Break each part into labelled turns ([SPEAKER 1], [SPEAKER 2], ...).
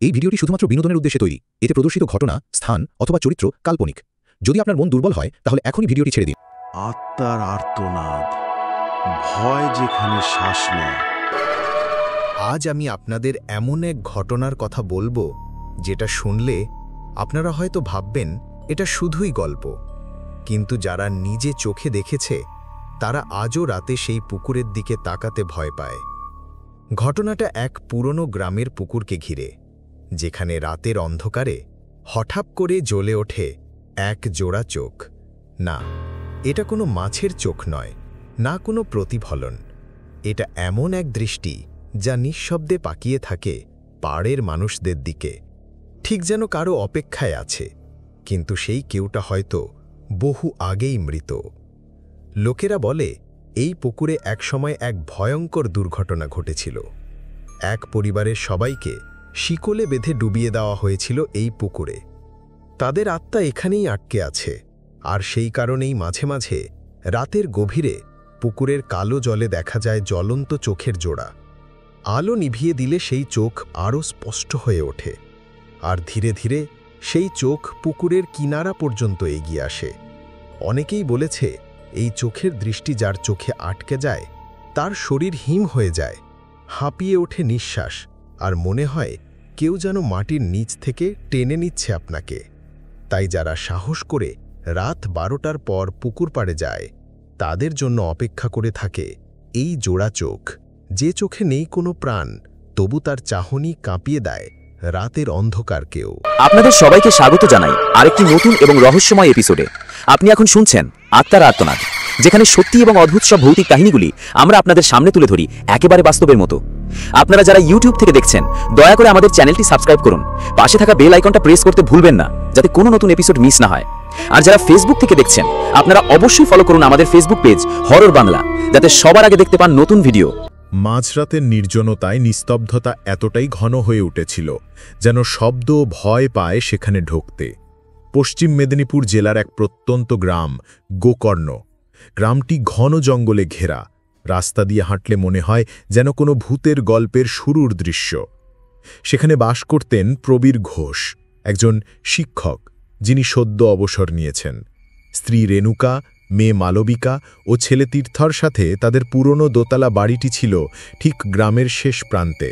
[SPEAKER 1] এই ভিডিওটি শুধুমাত্র বিনোদনের উদ্দেশ্যে তৈরি। এতে প্রদর্শিত ঘটনা, স্থান অথবা চরিত্র কাল্পনিক। যদি আপনার মন দুর্বল হয় তাহলে এখনই ভিডিওটি ছেড়ে দিন।
[SPEAKER 2] আত্মার আর্তনাদ, ভয় যেখানে শ্বাস নেয়।
[SPEAKER 3] আজ আমি আপনাদের এমন এক ঘটনার কথা বলবো যেটা শুনলে আপনারা হয়তো ভাববেন এটা শুধুই গল্প, কিন্তু যারা নিজে চোখে দেখেছে তারা আজও রাতে সেই পুকুরের দিকে তাকাতে ভয় পায়। ঘটনাটা এক পুরনো গ্রামের পুকুরকে ঘিরে, যেখানে রাতের অন্ধকারে হঠাৎ করে জ্বলে ওঠে এক জোড়া চোখ। না, এটা কোনো মাছের চোখ নয়, না কোনো প্রতিফলন। এটা এমন এক দৃষ্টি যা নিঃশব্দে পাকিয়ে থাকে পাড়ের মানুষদের দিকে, ঠিক যেন কারো অপেক্ষায় আছে, কিন্তু সেই কেউটা হয়তো বহু আগেই মৃত। লোকেরা বলে এই পুকুরে একসময় এক ভয়ঙ্কর দুর্ঘটনা ঘটেছিল। এক পরিবারের সবাইকে শিকলে বেঁধে ডুবিয়ে দেওয়া হয়েছিল এই পুকুরে। তাদের আত্মা এখানেই আটকে আছে, আর সেই কারণেই মাঝে মাঝে রাতের গভীরে পুকুরের কালো জলে দেখা যায় জ্বলন্ত চোখের জোড়া। আলো নিভিয়ে দিলে সেই চোখ আরও স্পষ্ট হয়ে ওঠে, আর ধীরে ধীরে সেই চোখ পুকুরের কিনারা পর্যন্ত এগিয়ে আসে। অনেকেই বলেছে এই চোখের দৃষ্টি যার চোখে আটকে যায় তার শরীর হিম হয়ে যায়, হাঁপিয়ে ওঠে নিঃশ্বাস, আর মনে হয় কেউ যেন মাটির নিচ থেকে টেনে নিচ্ছে আপনাকে। তাই যারা সাহস করে রাত 12টার পর পুকুর পাড়ে যায় তাদের জন্য অপেক্ষা করে থাকে এই জোড়া চোখ, যে চোখে নেই কোনো প্রাণ, তবু তার চাহনি কাঁপিয়ে দেয় রাতের অন্ধকারকেও।
[SPEAKER 4] আপনাদের সবাইকে স্বাগত জানাই আরেকটি নতুন এবং রহস্যময় এপিসোডে। আপনি এখন শুনছেন আত্মার আর্তনাদ, যেখানে সত্যি এবং অদ্ভুত সব ভৌতিক কাহিনীগুলি আমরা আপনাদের সামনে তুলে ধরি একেবারে বাস্তবের মতো। আপনারা যারা ইউটিউব থেকে দেখছেন দয়া করে আমাদের চ্যানেলটি সাবস্ক্রাইব করুন, পাশে থাকা বেল আইকনটা প্রেস করতে ভুলবেন না যাতে কোনো নতুন এপিসোড মিস না হয়। আর যারা ফেসবুক থেকে দেখছেন আপনারা অবশ্যই ফলো করুন আমাদের ফেসবুক পেজ হরর বাংলা, যাতে সবার আগে দেখতে পান নতুন ভিডিও।
[SPEAKER 5] মাঝরাতের নির্জনতায় নিস্তব্ধতা এতটাই ঘন হয়ে উঠেছিল যেন শব্দ ভয় পায় সেখানে ঢুকতে। পশ্চিম মেদিনীপুর জেলার এক প্রত্যন্ত গ্রাম গোকর্ণ। গ্রামটি ঘন জঙ্গলে ঘেরা, রাস্তা দিয়ে হাঁটলে মনে হয় যেন কোনো ভূতের গল্পের শুরুর দৃশ্য। সেখানে বাস করতেন প্রবীর ঘোষ, একজন শিক্ষক যিনি সদ্য অবসর নিয়েছেন। স্ত্রী রেণুকা, মেয়ে মালবিকা ও ছেলে তীর্থর সাথে তাদের পুরনো দোতলা বাড়িটি ছিল ঠিক গ্রামের শেষ প্রান্তে।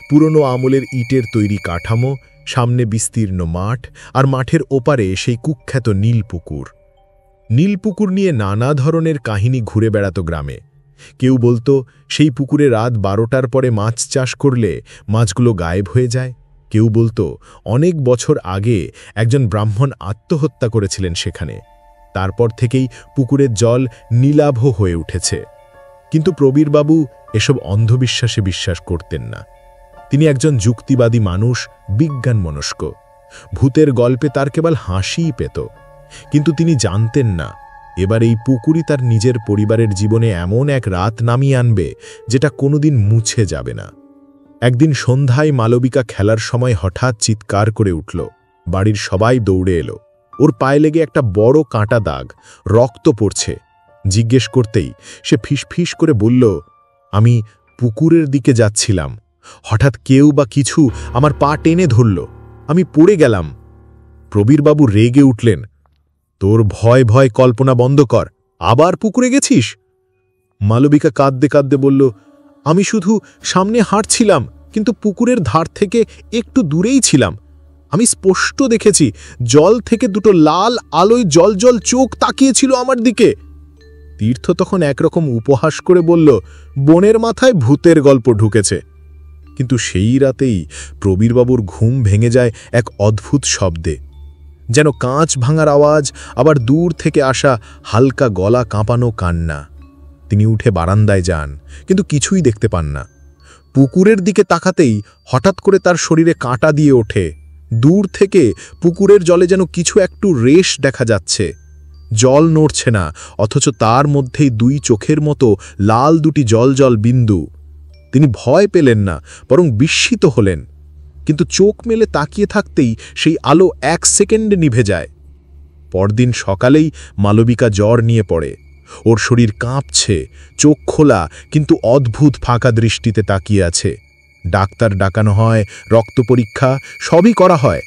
[SPEAKER 5] পুরনো আমলের ইটের তৈরি কাঠামো, সামনে বিস্তীর্ণ মাঠ, আর মাঠের ওপারে সেই কুখ্যাত নীলপুকুর। নীলপুকুর নিয়ে নানা ধরনের কাহিনী ঘুরে বেড়াত গ্রামে। কেউ বলতো সেই পুকুরে রাত 12টার পরে মাছ চাষ করলে মাছগুলো গায়েব হয়ে যায়। কেউ বলতো অনেক বছর আগে একজন ব্রাহ্মণ আত্মহত্যা করেছিলেন সেখানে, তারপর থেকেই পুকুরের জল নীলাভ হয়ে উঠেছে। কিন্তু প্রবীরবাবু এসব অন্ধবিশ্বাসে বিশ্বাস করতেন না। তিনি একজন যুক্তিবাদী মানুষ, বিজ্ঞানমনস্ক। ভূতের গল্পে তার কেবল হাসিই পেত, কিন্তু তিনি জানতেন না এবার এই পুকুরই তার নিজের পরিবারের জীবনে এমন এক রাত নামিয়ে আনবে যেটা কোনোদিন মুছে যাবে না। একদিন সন্ধ্যায় মালবিকা খেলার সময় হঠাৎ চিৎকার করে উঠল। বাড়ির সবাই দৌড়ে এলো। ওর পায়ে লেগে একটা বড় কাঁটা দাগ, রক্ত পড়ছে। জিজ্ঞেস করতেই সে ফিসফিস করে বলল, আমি পুকুরের দিকে যাচ্ছিলাম, হঠাৎ কেউ বা কিছু আমার পা টেনে ধরল, আমি পড়ে গেলাম। প্রবীরবাবু রেগে উঠলেন, তোর ভয় ভয় কল্পনা বন্ধ কর, আবার পুকুরে গেছিস? মালবিকা কাঁদতে কাঁদতে বলল, আমি শুধু সামনে হাঁটছিলাম, কিন্তু পুকুরের ধার থেকে একটু দূরেই ছিলাম। আমি স্পষ্ট দেখেছি জল থেকে দুটো লাল আলোয় জলজল চোখ তাকিয়েছিল আমার দিকে। তীর্থ তখন একরকম উপহাস করে বলল, বনের মাথায় ভূতের গল্প ঢুকেছে। কিন্তু সেই রাতেই প্রবীরবাবুর ঘুম ভেঙে যায় এক অদ্ভুত শব্দে, যেন কাঁচ ভাঙার আওয়াজ, আবার দূর থেকে আসা হালকা গলা কাঁপানো কান্না। তিনি উঠে বারান্দায় যান, কিন্তু কিছুই দেখতে পান না। পুকুরের দিকে তাকাতেই হঠাৎ করে তার শরীরে কাঁটা দিয়ে ওঠে। দূর থেকে পুকুরের জলে যেন কিছু একটু রেশ দেখা যাচ্ছে। জল নড়ছে না, অথচ তার মধ্যেই দুই চোখের মতো লাল দুটি জলজল বিন্দু। তিনি ভয় পেলেন না, বরং বিস্মিত হলেন। কিন্তু চোখ মেলে তাকিয়ে থাকতেই সেই আলো 1 সেকেন্ডে নিভে যায়। পরদিন সকালেই মালবিকা জ্বর নিয়ে পড়ে। ওর শরীর কাঁপছে, চোখ খোলা, কিন্তু অদ্ভুত ফাঁকা দৃষ্টিতে তাকিয়ে আছে। ডাক্তার ডাকানো হয়, রক্ত পরীক্ষা সবই করা হয়,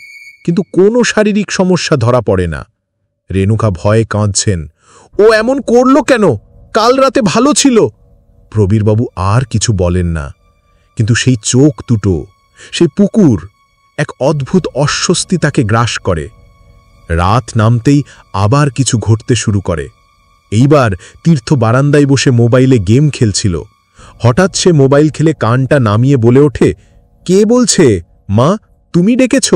[SPEAKER 5] কিন্তু কোনো শারীরিক সমস্যা ধরা পড়ে না। রেণুকা ভয়ে কাঁদছেন। ও এমন করল কেন? কাল রাতে ভালো ছিল। প্রবীরবাবু আর কিছু বলেন না, কিন্তু সেই চোখ দুটো, সেই পুকুর, এক অদ্ভুত অস্বস্তি তাকে গ্রাস করে। রাত নামতেই আবার কিছু ঘটতে শুরু করে। এইবার তীর্থ বারান্দায় বসে মোবাইলে গেম খেলছিল। হঠাৎ সে মোবাইল খেলে কানটা নামিয়ে বলে ওঠে, কে বলছে? মা, তুমি ডেকেছ?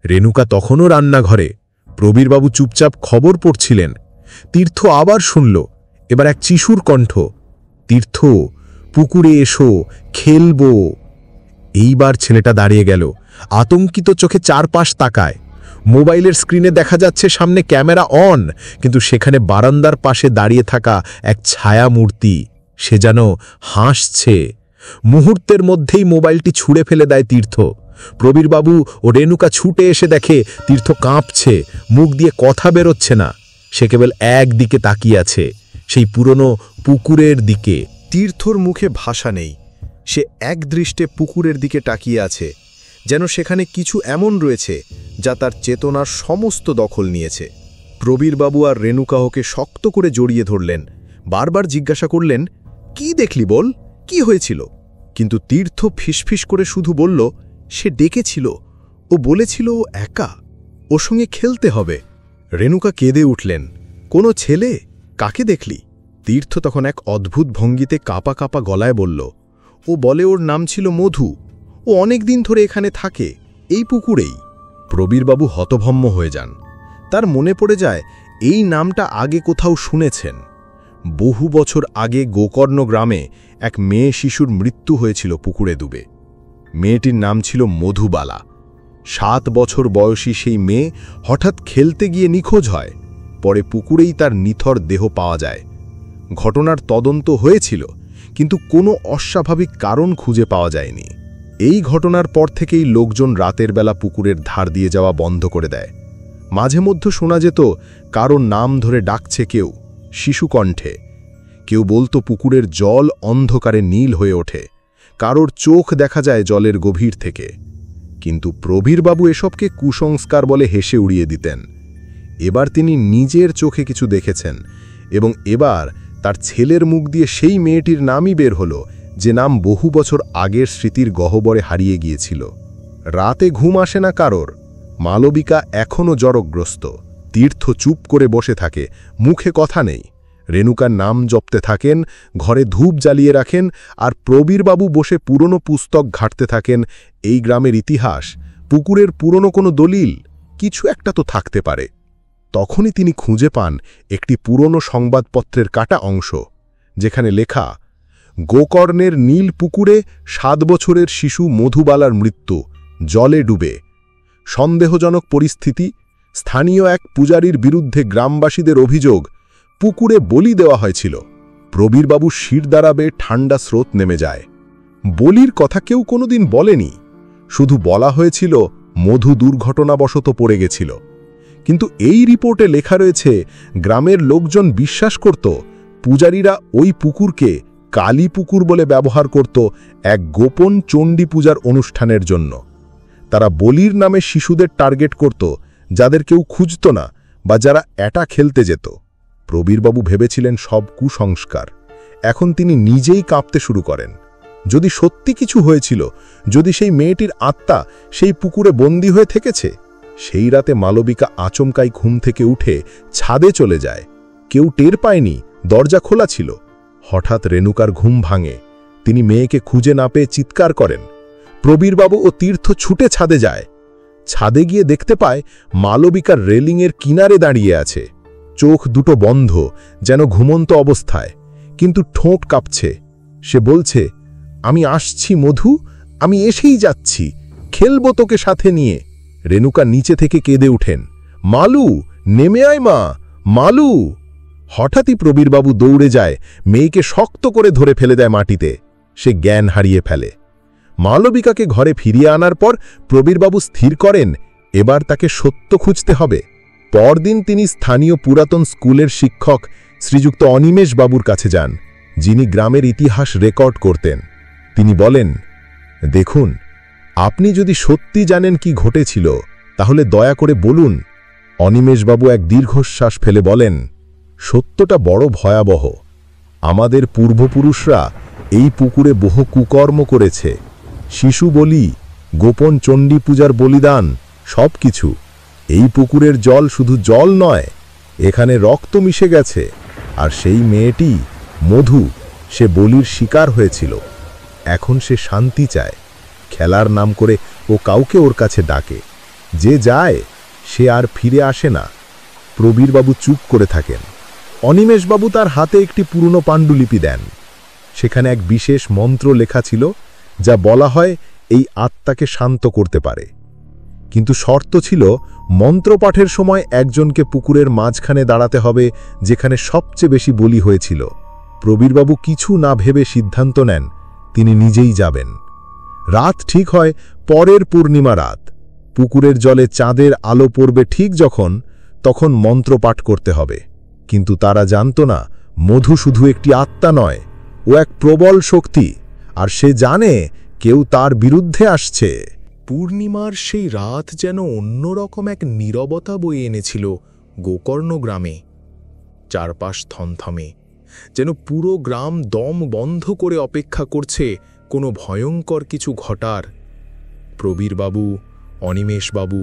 [SPEAKER 5] রেণুকা তখনও রান্নাঘরে। প্রবীরবাবু চুপচাপ খবর পড়ছিলেন। তীর্থ আবার শুনল, এবার এক চিশুর কণ্ঠ, তীর্থ, পুকুরে এসো, খেলবো। এইবার ছেলেটা দাঁড়িয়ে গেল, আতঙ্কিত চোখে চারপাশ তাকায়। মোবাইলের স্ক্রিনে দেখা যাচ্ছে সামনে ক্যামেরা অন, কিন্তু সেখানে বারান্দার পাশে দাঁড়িয়ে থাকা এক ছায়া মূর্তি। সে যেন হাসছে। মুহূর্তের মধ্যেই মোবাইলটি ছুঁড়ে ফেলে দেয় তীর্থ। প্রবীরবাবু ও রেণুকা ছুটে এসে দেখে তীর্থ কাঁপছে, মুখ দিয়ে কথা বেরোচ্ছে না। সে কেবল একদিকে তাকিয়ে আছে, সেই পুরনো পুকুরের দিকে।
[SPEAKER 3] তীর্থর মুখে ভাষা নেই। সে একদৃষ্টে পুকুরের দিকে তাকিয়ে আছে, যেন সেখানে কিছু এমন রয়েছে যা তার চেতনার সমস্ত দখল নিয়েছে। প্রবীরবাবু আর রেণুকা ওকে শক্ত করে জড়িয়ে ধরলেন, বারবার জিজ্ঞাসা করলেন, কি দেখলি বল, কি হয়েছিল? কিন্তু তীর্থ ফিসফিস করে শুধু বলল, সে ডেকেছিল, ও বলেছিল ও একা, ওর সঙ্গে খেলতে হবে। রেণুকা কেঁদে উঠলেন, কোনো ছেলে? কাকে দেখলি? তীর্থ তখন এক অদ্ভুত ভঙ্গিতে কাঁপা কাঁপা গলায় বলল, ও বলে ওর নাম ছিল মধু, ও অনেক দিন ধরে এখানে থাকে, এই পুকুরেই। প্রবীরবাবু হতভম্ব হয়ে যান। তার মনে পড়ে যায় এই নামটা আগে কোথাও শুনেছেন। বহু বছর আগে গোকর্ণ গ্রামে এক মেয়ে শিশুর মৃত্যু হয়েছিল পুকুরে ডুবে। মেয়েটির নাম ছিল মধুবালা। 7 বছর বয়সী সেই মেয়ে হঠাৎ খেলতে গিয়ে নিখোঁজ হয়। পরে পুকুরেই তার নিথর দেহ পাওয়া যায়। ঘটনার তদন্ত হয়েছিল, কিন্তু কোনো অস্বাভাবিক কারণ খুঁজে পাওয়া যায়নি। এই ঘটনার পর থেকেই লোকজন রাতের বেলা পুকুরের ধার দিয়ে যাওয়া বন্ধ করে দেয়। মাঝে মধ্যে শোনা যেত কারো নাম ধরে ডাকছে কেউ, শিশু কণ্ঠে। কেউ বলতো পুকুরের জল অন্ধকারে নীল হয়ে ওঠে, কারোর চোখ দেখা যায় জলের গভীর থেকে। কিন্তু প্রবীরবাবু এসবকে কুসংস্কার বলে হেসে উড়িয়ে দিতেন। এবার তিনি নিজের চোখে কিছু দেখেছেন, এবং এবার তার ছেলের মুখ দিয়ে সেই মেয়েটির নামই বের হলো, যে নাম বহু বছর আগের স্মৃতির গহ্বরে হারিয়ে গিয়েছিল। রাতে ঘুম আসে না কারোর। মালবিকা এখনও জরগ্রস্ত। তীর্থ চুপ করে বসে থাকে, মুখে কথা নেই। রেণুকার নাম জপতে থাকেন, ঘরে ধূপ জ্বালিয়ে রাখেন, আর প্রবীরবাবু বসে পুরনো পুস্তক ঘাঁটতে থাকেন। এই গ্রামের ইতিহাস, পুকুরের পুরনো কোনো দলিল, কিছু একটা তো থাকতে পারে। তখনই তিনি খুঁজে পান একটি পুরনো সংবাদপত্রের কাটা অংশ, যেখানে লেখা, গোকর্ণের নীল পুকুরে 7 বছরের শিশু মধুবালার মৃত্যু, জলে ডুবে। সন্দেহজনক পরিস্থিতি, স্থানীয় এক পূজারীর বিরুদ্ধে গ্রামবাসীদের অভিযোগ, পুকুরে বলি দেওয়া হয়েছিল। প্রবীরবাবু শির দাঁড়াবে, ঠান্ডা স্রোত নেমে যায়। বলির কথা কেউ কোনোদিন বলেনি, শুধু বলা হয়েছিল মধু দুর্ঘটনাবশত পড়ে গেছিল। কিন্তু এই রিপোর্টে লেখা রয়েছে গ্রামের লোকজন বিশ্বাস করত পূজারীরা ওই পুকুরকে কালী পুকুর বলে ব্যবহার করত এক গোপন চণ্ডী পূজার অনুষ্ঠানের জন্য। তারা বলির নামে শিশুদের টার্গেট করত, যাদের কেউ খুঁজত না বা যারা এটা খেলতে যেত। প্রবীরবাবু ভেবেছিলেন সব কুসংস্কার। এখন তিনি নিজেই কাঁপতে শুরু করেন। যদি সত্যি কিছু হয়েছিল, যদি সেই মেয়েটির আত্মা সেই পুকুরে বন্দী হয়ে থেকেছে। সেই রাতে মালবিকা আচমকাই ঘুম থেকে উঠে ছাদে চলে যায়। কেউ টের পায়নি, দরজা খোলা ছিল। হঠাৎ রেণুকার ঘুম ভাঙে। তিনি মেয়েকে খুঁজে না পেয়ে চিৎকার করেন। প্রবীরবাবু ও তীর্থ ছুটে ছাদে যায়। ছাদে গিয়ে দেখতে পায় মালবিকার রেলিংয়ের কিনারে দাঁড়িয়ে আছে, চোখ দুটো বন্ধ, যেন ঘুমন্ত অবস্থায়, কিন্তু ঠোঁট কাঁপছে। সে বলছে, আমি আসছি মধু, আমি এসেই যাচ্ছি, খেলবো তোকে সাথে নিয়ে। রেণুকা নিচে থেকে কেঁদে উঠেন, মালু, নেমে আয় মা, মালু। হঠাৎই প্রবীরবাবু দৌড়ে যায়, মেয়েকে শক্ত করে ধরে ফেলে দেয় মাটিতে। সে জ্ঞান হারিয়ে ফেলে। মালবিকাকে ঘরে ফিরিয়ে আনার পর প্রবীরবাবু স্থির করেন এবার তাকে সত্য খুঁজতে হবে। পরদিন তিনি স্থানীয় পুরাতন স্কুলের শিক্ষক শ্রীযুক্ত অনিমেষ বাবুর কাছে যান, যিনি গ্রামের ইতিহাস রেকর্ড করতেন। তিনি বলেন,
[SPEAKER 5] দেখুন, আপনি যদি সত্যি জানেন কি ঘটেছিল তাহলে দয়া করে বলুন। অনিমেষবাবু এক দীর্ঘশ্বাস ফেলে বলেন, সত্যটা বড় ভয়াবহ। আমাদের পূর্বপুরুষরা এই পুকুরে বহু কুকর্ম করেছে। শিশু বলি, গোপন চণ্ডী পূজার বলিদান, সব কিছু। এই পুকুরের জল শুধু জল নয়, এখানে রক্ত মিশে গেছে। আর সেই মেয়েটি মধু, সে বলির শিকার হয়েছিল। এখন সে শান্তি চায়। খেলার নাম করে ও কাউকে ওর কাছে ডাকে। যে যায় সে আর ফিরে আসে না। প্রবীরবাবু চুপ করে থাকেন। অনিমেষবাবু তার হাতে একটি পুরনো পাণ্ডুলিপি দেন। সেখানে এক বিশেষ মন্ত্র লেখা ছিল, যা বলা হয় এই আত্মাকে শান্ত করতে পারে। কিন্তু শর্ত ছিল, মন্ত্রপাঠের সময় একজনকে পুকুরের মাঝখানে দাঁড়াতে হবে, যেখানে সবচেয়ে বেশি বলি হয়েছিল। প্রবীরবাবু কিছু না ভেবে সিদ্ধান্ত নেন তিনি নিজেই যাবেন। রাত ঠিক হয় পরের পূর্ণিমা রাত। পুকুরের জলে চাঁদের আলো পড়বে ঠিক তখন মন্ত্রপাঠ করতে হবে। কিন্তু তারা জানত না, মধু শুধু একটি আত্মা নয়, ও এক প্রবল শক্তি। আর সে জানে কেউ তার বিরুদ্ধে আসছে।
[SPEAKER 6] পূর্ণিমার সেই রাত যেন অন্যরকম এক নীরবতা বয়ে এনেছিল গোকর্ণ গ্রামে। চারপাশ থমথমে, যেন পুরো গ্রাম দম বন্ধ করে অপেক্ষা করছে কোনো ভয়ঙ্কর কিছু ঘটার। প্রবীরবাবু, অনিমেষবাবু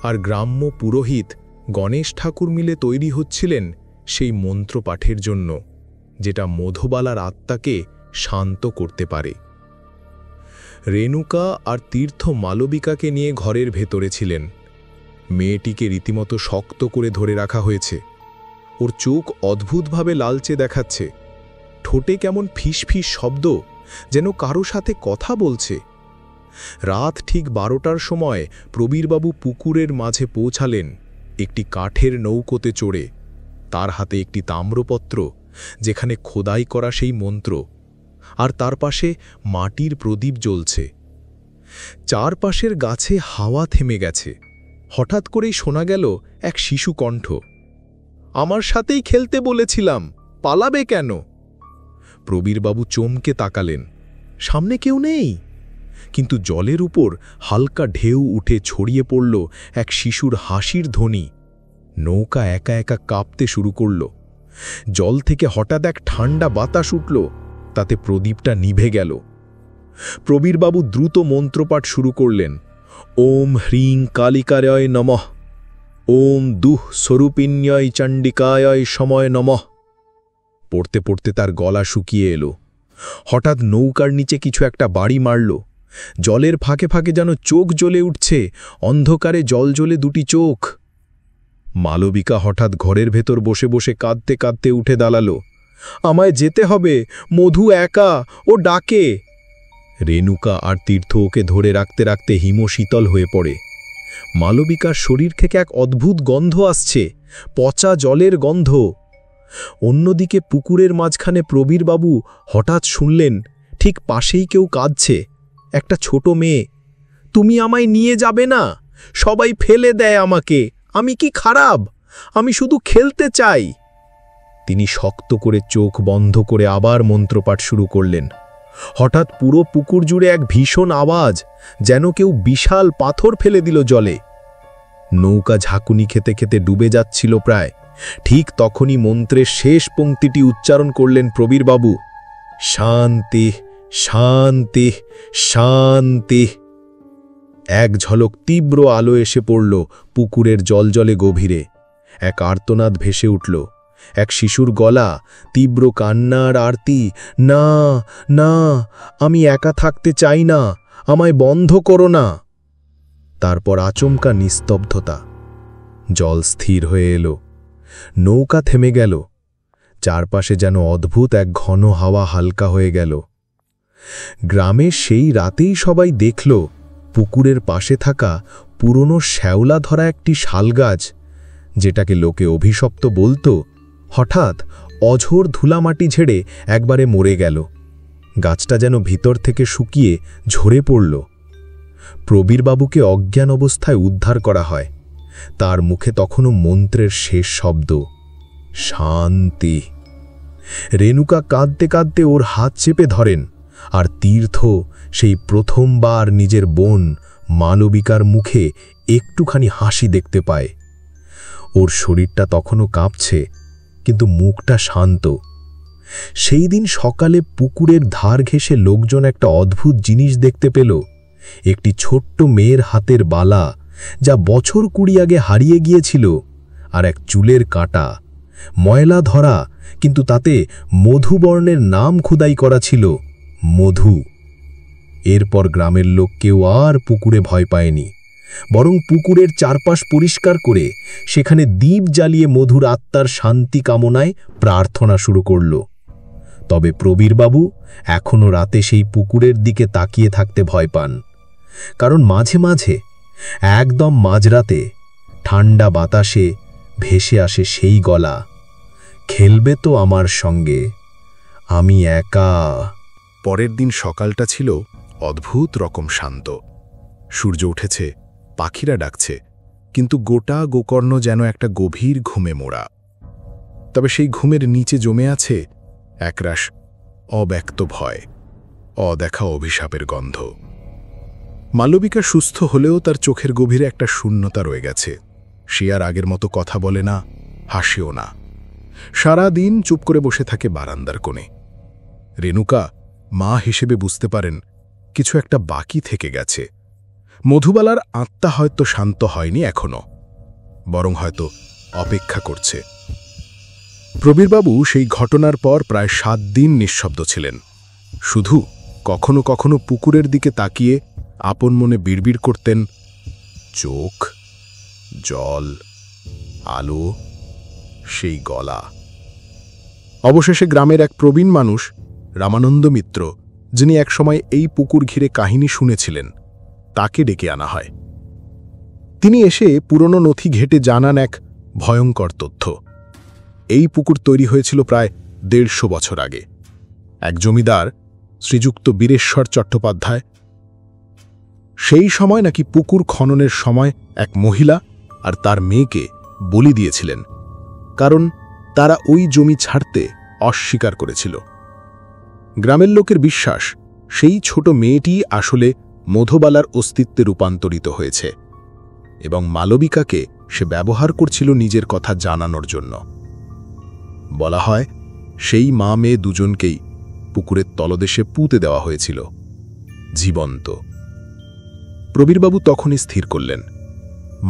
[SPEAKER 6] আর গ্রাম্য পুরোহিত গণেশ ঠাকুর মিলে তৈরি হচ্ছিলেন সেই মন্ত্রপাঠের জন্য, যেটা মধুবালার আত্মাকে শান্ত করতে পারে। রেণুকা আর তীর্থ মালবিকাকে নিয়ে ঘরের ভেতরে ছিলেন। মেয়েটিকে রীতিমতো শক্ত করে ধরে রাখা হয়েছে। ওর চোখ অদ্ভুতভাবে লালচে দেখাচ্ছে, ঠোঁটে কেমন ফিসফিস শব্দ, যেন কারো সাথে কথা বলছে। রাত ঠিক 12টার সময় প্রবীরবাবু পুকুরের মাঝে পৌঁছালেন একটি কাঠের নৌকোতে চড়ে। তার হাতে একটি তাম্রপত্র, যেখানে খোদাই করা সেই মন্ত্র, আর তার পাশে মাটির প্রদীপ জ্বলছে। চারপাশের গাছে হাওয়া থেমে গেছে। হঠাৎ করেই শোনা গেল এক শিশু কণ্ঠ, আমার সাথেই খেলতে বলেছিলাম, পালাবে কেন? প্রবীরবাবু চমকে তাকালেন। সামনে কেউ নেই, কিন্তু জলের উপর হালকা ঢেউ উঠে ছড়িয়ে পড়ল এক শিশুর হাসির ধ্বনি। নৌকা একা একা কাঁপতে শুরু করল। জল থেকে হঠাৎ এক ঠান্ডা বাতাস উঠল, তাতে প্রদীপটা নিভে গেল। প্রবীরবাবু দ্রুত মন্ত্রপাঠ শুরু করলেন। ওম হ্রিং কালিকায় নমঃ, ওম দুঃ স্বরূপিণ্যয় চণ্ডিকায় সময় নমঃ। পড়তে পড়তে তার গলা শুকিয়ে এলো। হঠাৎ নৌকার নিচে কিছু একটা বাড়ি মারল। জলের ফাঁকে ফাঁকে যেন চোখ জ্বলে উঠছে, অন্ধকারে জলজ্বলে দুটি চোখ। মালবিকা হঠাৎ ঘরের ভেতর বসে বসে কাঁদতে কাঁদতে উঠে দাঁড়ালো। আমায় যেতে হবে, মধু একা, ও ডাকে। রেণুকা আর তীর্থ ওকে ধরে রাখতে রাখতে হিমশীতল হয়ে পড়ে। মালবিকার শরীর থেকে এক অদ্ভুত গন্ধ আসছে, পচা জলের গন্ধ। অন্যদিকে পুকুরের মাঝখানে প্রবীরবাবু হঠাৎ শুনলেন ঠিক পাশেই কেউ কাঁদছে, একটা ছোট মেয়ে। তুমি আমায় নিয়ে যাবে না? সবাই ফেলে দেয় আমাকে। আমি কি খারাপ? আমি শুধু খেলতে চাই। তিনি শক্ত করে চোখ বন্ধ করে আবার মন্ত্রপাঠ শুরু করলেন। হঠাৎ পুরো পুকুর জুড়ে এক ভীষণ আওয়াজ, যেন কেউ বিশাল পাথর ফেলে দিল জলে। নৌকা ঝাঁকুনি খেতে খেতে ডুবে যাচ্ছিল প্রায়। ঠিক তখনই মন্ত্রের শেষ পংক্তিটি উচ্চারণ করলেন প্রবীরবাবু, শান্তি শান্তি শান্তি। এক ঝলক তীব্র আলো এসে পড়ল পুকুরের জলজলে গভীরে। এক আর্তনাদ ভেসে উঠল, এক শিশুর গলা, তীব্র কান্নার আরতি, না না, আমি একা থাকতে চাই না, আমায় বন্ধ করো না। তারপর আচমকা নিস্তব্ধতা। জল স্থির হয়ে এলো, নৌকা থেমে গেল। চারপাশে যেন অদ্ভুত এক ঘন হাওয়া হালকা হয়ে গেল। গ্রামে সেই রাতেই সবাই দেখল পুকুরের পাশে থাকা পুরনো শ্যাওলা ধরা একটি শালগাছ, যেটাকে লোকে অভিশপ্ত বলতো, হঠাৎ অঝোর ধুলামাটি ঝেড়ে একবারে মরে গেল। গাছটা যেন ভিতর থেকে শুকিয়ে ঝরে পড়ল। প্রবীরবাবুকে অজ্ঞান অবস্থায় উদ্ধার করা হয়। তার মুখে তখনও মন্ত্রের শেষ শব্দ, শান্তি। রেণুকা কাঁদতে কাঁদতে ওর হাত চেপে ধরেন, আর তীর্থ সেই প্রথমবার নিজের বোন মালবিকার মুখে একটুখানি হাসি দেখতে পায়। ওর শরীরটা তখনও কাঁপছে, কিন্তু মুখটা শান্ত। সেই দিন সকালে পুকুরের ধার ঘেঁষে লোকজন একটা অদ্ভুত জিনিস দেখতে পেল। একটি ছোট্ট মেয়ের হাতের বালা, যা বছর 20 আগে হারিয়ে গিয়েছিল, আর এক চুলের কাঁটা, ময়লা ধরা, কিন্তু তাতে মধুবর্ণের নাম খোদাই করা ছিল, মধু। এরপর গ্রামের লোক কেউ আর পুকুরে ভয় পায়নি, বরং পুকুরের চারপাশ পরিষ্কার করে সেখানে দীপ জ্বালিয়ে মধুর আত্মার শান্তি কামনায় প্রার্থনা শুরু করল। তবে প্রবীরবাবু এখনও রাতে সেই পুকুরের দিকে তাকিয়ে থাকতে ভয় পান, কারণ মাঝে মাঝে, একদম মাঝরাতে, ঠান্ডা বাতাসে ভেসে আসে সেই গলা, খেলবে তো আমার সঙ্গে, আমি একা।
[SPEAKER 5] পরের দিন সকালটা ছিল অদ্ভুত রকম শান্ত। সূর্য উঠেছে, পাখিরা ডাকছে, কিন্তু গোটা গোকর্ণ যেন একটা গভীর ঘুমে মোড়া। তবে সেই ঘুমের নিচে জমে আছে একরাশ অব্যক্ত ভয়, অদেখা অভিশাপের গন্ধ। মালবিকা সুস্থ হলেও তার চোখের গভীরে একটা শূন্যতা রয়ে গেছে। সে আর আগের মতো কথা বলে না, হাসেও না। সারা দিন চুপ করে বসে থাকে বারান্দার কোণে। রেণুকা মা হিসেবে বুঝতে পারেন কিছু একটা বাকি থেকে গেছে। মধুবালার আত্মা হয়তো শান্ত হয়নি এখনো, বরং হয়তো অপেক্ষা করছে। প্রবীরবাবু সেই ঘটনার পর প্রায় 7 দিন নিঃশব্দ ছিলেন। শুধু কখনো কখনো পুকুরের দিকে তাকিয়ে আপন মনে বিড়বিড় করতেন, চোখ, জল, আলো, সেই গলা। অবশেষে গ্রামের এক প্রবীণ মানুষ, রামানন্দ মিত্র, যিনি একসময় এই পুকুর ঘিরে কাহিনী শুনেছিলেন, তাকে ডেকে আনা হয়। তিনি এসে পুরনো নথি ঘেটে জানান এক ভয়ঙ্কর তথ্য। এই পুকুর তৈরি হয়েছিল প্রায় 150 বছর আগে। এক জমিদার, শ্রীযুক্ত বীরেশ্বর চট্টোপাধ্যায়, সেই সময় নাকি পুকুর খননের সময় এক মহিলা আর তার মেয়েকে বলি দিয়েছিলেন, কারণ তারা ওই জমি ছাড়তে অস্বীকার করেছিল। গ্রামের লোকের বিশ্বাস, সেই ছোট মেয়েটি আসলে মধুবালার অস্তিত্বে রূপান্তরিত হয়েছে এবং মালবিকাকে সে ব্যবহার করছিল নিজের কথা জানানোর জন্য। বলা হয়, সেই মা মেয়ে দুজনকেই পুকুরের তলদেশে পুঁতে দেওয়া হয়েছিল, জীবন্ত। প্রবীরবাবু তখনই স্থির করলেন,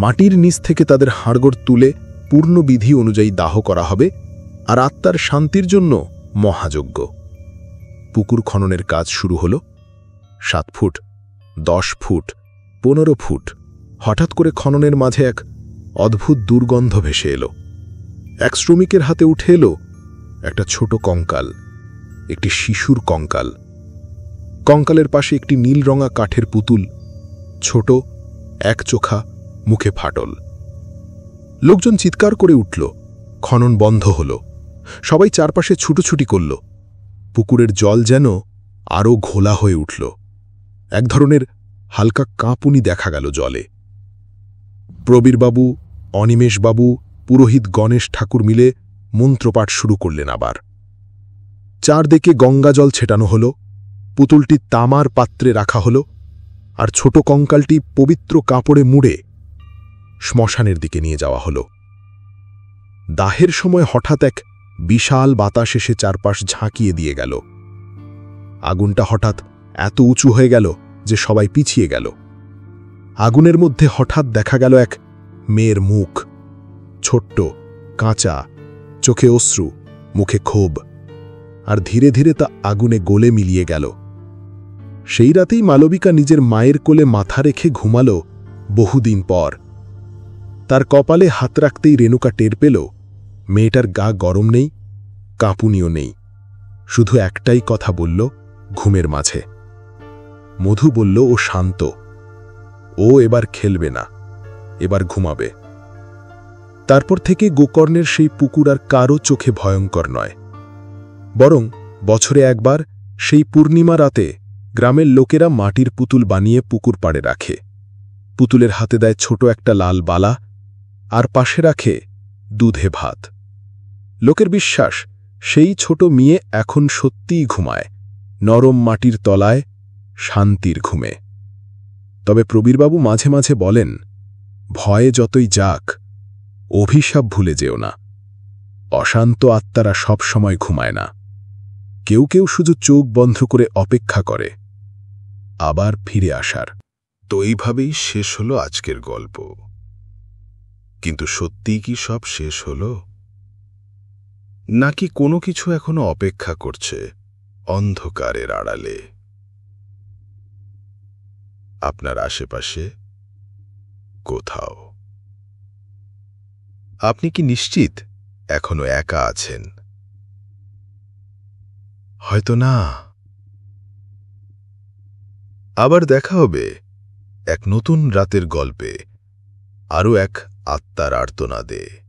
[SPEAKER 5] মাটির নিচ থেকে তাদের হাড়গোড় তুলে পূর্ণ বিধি অনুযায়ী দাহ করা হবে, আর আত্মার শান্তির জন্য মহাযজ্ঞ। পুকুর খননের কাজ শুরু হল। 7 ফুট, 10 ফুট, 15 ফুট। হঠাৎ করে খননের মাঝে এক অদ্ভুত দুর্গন্ধ ভেসে এলো। এক শ্রমিকের হাতে উঠে এলো একটা ছোট কঙ্কাল, একটি শিশুর কঙ্কাল। কঙ্কালের পাশে একটি নীল রঙা কাঠের পুতুল, ছোট, এক চোখা, মুখে ফাটল। লোকজন চিৎকার করে উঠল। খনন বন্ধ হল। সবাই চারপাশে ছুটোছুটি করল। পুকুরের জল যেন আরও ঘোলা হয়ে উঠল। এক ধরনের হালকা কাঁপুনি দেখা গেল জলে। প্রবীরবাবু, অনিমেষবাবু, পুরোহিত গণেশ ঠাকুর মিলে মন্ত্রপাঠ শুরু করলেন আবার। চারদিকে গঙ্গা জল ছেটানো হল, পুতুলটি তামার পাত্রে রাখা হল, আর ছোট কঙ্কালটি পবিত্র কাপড়ে মুড়ে শ্মশানের দিকে নিয়ে যাওয়া হল। দাহের সময় হঠাৎ এক বিশাল বাতাস এসে চারপাশ ঝাঁকিয়ে দিয়ে গেল। আগুনটা হঠাৎ এত উঁচু হয়ে গেল যে সবাই পিছিয়ে গেল। আগুনের মধ্যে হঠাৎ দেখা গেল এক মেয়ের মুখ, ছোট্ট, কাঁচা, চোখে অশ্রু, মুখে ক্ষোভ, আর ধীরে ধীরে তা আগুনে গলে মিলিয়ে গেল। সেই রাতেই মালবিকা নিজের মায়ের কোলে মাথা রেখে ঘুমাল বহুদিন পর। তার কপালে হাত রাখতেই রেণুকা টের পেল মেয়েটার গা গরম নেই, কাঁপুনিও নেই। শুধু একটাই কথা বলল ঘুমের মাঝে। মধু বলল ও শান্ত, ও এবার খেলবে না, এবার ঘুমাবে। তারপর থেকে গোকর্ণের সেই পুকুর আর কারও চোখে ভয়ঙ্কর নয়, বরং বছরে একবার সেই পূর্ণিমা রাতে গ্রামের লোকেরা মাটির পুতুল বানিয়ে পুকুর পাড়ে রাখে। পুতুলের হাতে দেয় ছোট একটা লাল বালা, আর পাশে রাখে দুধে ভাত। লোকের বিশ্বাস, সেই ছোট মেয়ে এখন সত্যিই ঘুমায়, নরম মাটির তলায় শান্তির ঘুমে। তবে প্রবীরবাবু মাঝে মাঝে বলেন, ভয়ে যতই যাক, অভিশাপ ভুলে যেও না। অশান্ত আত্মারা সব সময় ঘুমায় না। কেউ কেউ শুধু চোখ বন্ধ করে অপেক্ষা করে আবার ফিরে আসার।
[SPEAKER 2] তো এইভাবেই শেষ হলো আজকের গল্প। কিন্তু সত্যিই কি সব শেষ হলো, নাকি কোনো কিছু এখনো অপেক্ষা করছে অন্ধকারের আড়ালে আপনার আশেপাশে কোথাও? আপনি কি নিশ্চিত এখনো একা আছেন? হয়তো না। আবার দেখা হবে এক নতুন রাতের গল্পে, আরও এক আত্মার আর্তনাদে।